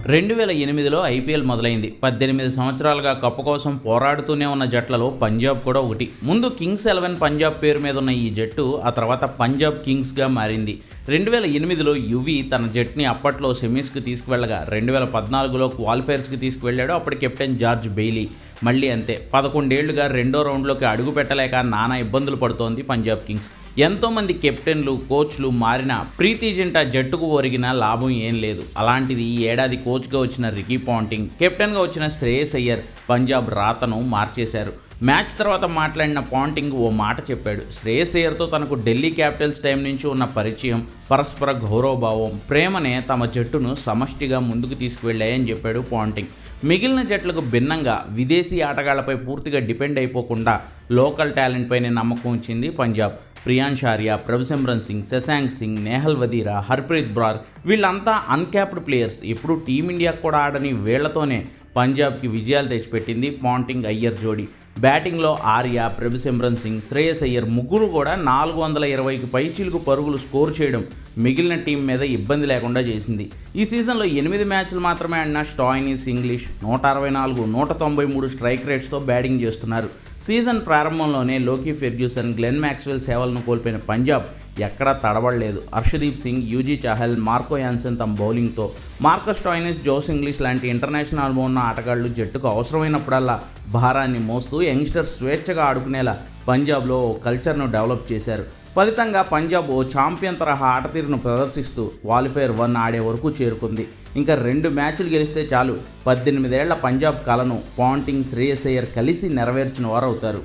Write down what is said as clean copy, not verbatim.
2008లో IPL మొదలైంది. 18 సంవత్సరాలుగా cup కోసం పోరాడుతూనే ఉన్న జట్లలో పంజాబ్ కూడా ఒకటి. ముందు కింగ్స్ 11 పంజాబ్ పేరు మీద ఉన్న ఈ జట్టు ఆ తర్వాత పంజాబ్ కింగ్స్గా మారింది. 2008లో యువి తన జట్టుని అప్పట్లో సెమీస్కి తీసుకువెళ్ళగా 2014లో క్వాలిఫైర్స్కి తీసుకువెళ్ళాడు. అప్పటి కెప్టెన్ జార్జ్ బెయిలీ. మళ్ళీ అంతే, 11 ఏళ్లుగా రెండో రౌండ్లోకి అడుగు పెట్టలేక నానా ఇబ్బందులు పడుతోంది పంజాబ్ కింగ్స్. ఎంతోమంది కెప్టెన్లు, కోచ్లు మారినా ప్రీతి జింటా జట్టుకు ఒరిగిన లాభం ఏం లేదు. అలాంటిది ఈ ఏడాది కోచ్గా వచ్చిన రికీ పాంటింగ్, కెప్టెన్గా వచ్చిన శ్రేయస్ అయ్యర్ పంజాబ్ రాతను మార్చేశారు. మ్యాచ్ తర్వాత మాట్లాడిన పాంటింగ్ ఓ మాట చెప్పాడు. శ్రేయస్ అయ్యర్తో తనకు ఢిల్లీ క్యాపిటల్స్ టైం నుంచి ఉన్న పరిచయం, పరస్పర గౌరవభావం, ప్రేమనే తమ జట్టును సమష్టిగా ముందుకు తీసుకువెళ్ళాయని చెప్పాడు పాంటింగ్. మిగిలిన జట్లకు భిన్నంగా విదేశీ ఆటగాళ్లపై పూర్తిగా డిపెండ్ అయిపోకుండా లోకల్ టాలెంట్ పైనే నమ్మకం ఉంచింది పంజాబ్. ప్రియాన్ష్ ఆర్య, ప్రభసిమ్రన్ సింగ్, శశాంక్ సింగ్, నేహల్ వదీరా, హర్ప్రీత్ బ్రార్ వీళ్ళంతా అన్క్యాప్డ్ ప్లేయర్స్. ఎప్పుడూ టీమిండియాకు కూడా ఆడని వీళ్లతోనే పంజాబ్కి విజయాలు తెచ్చిపెట్టింది పాంటింగ్ అయ్యర్ జోడీ. బ్యాటింగ్లో ఆర్య, ప్రభసిమ్రన్ సింగ్, శ్రేయస్ అయ్యర్ ముగ్గురు కూడా 420కి పైచిలుకు పరుగులు స్కోర్ చేయడం మిగిలిన టీం మీద ఇబ్బంది లేకుండా చేసింది. ఈ సీజన్లో 8 మ్యాచ్లు మాత్రమే ఆడిన స్టాయినిస్ ఇంగ్లీష్ 164, 193 స్ట్రైక్ రేట్స్తో బ్యాటింగ్ చేస్తున్నారు. సీజన్ ప్రారంభంలోనే లోకీ ఫెర్గ్యూసన్, గ్లెన్ మ్యాక్స్వెల్ సేవలను కోల్పోయిన పంజాబ్ ఎక్కడా తడబడలేదు. హర్షదీప్ సింగ్, యూజీ చాహల్, మార్కో యాన్సన్ తమ బౌలింగ్తో, మార్కస్ స్టాయినిస్, జోస్ ఇంగ్లీష్ లాంటి ఇంటర్నేషనల్ అనుభవం ఉన్న ఆటగాళ్లు జట్టుకు అవసరమైనప్పుడల్లా భారాన్ని మోస్తూ యంగ్స్టర్స్ స్వేచ్ఛగా ఆడుకునేలా పంజాబ్లో ఓ కల్చర్ను డెవలప్ చేశారు. ఫలితంగా పంజాబ్ ఓ ఛాంపియన్ తరహా ఆటతీరును ప్రదర్శిస్తూ క్వాలిఫైర్ 1 ఆడే వరకు చేరుకుంది. ఇంకా 2 మ్యాచ్లు గెలిస్తే చాలు 18 ఏళ్ల పంజాబ్ కలను పాంటింగ్, శ్రేయస్ అయ్యర్ కలిసి నెరవేర్చిన వారు అవుతారు.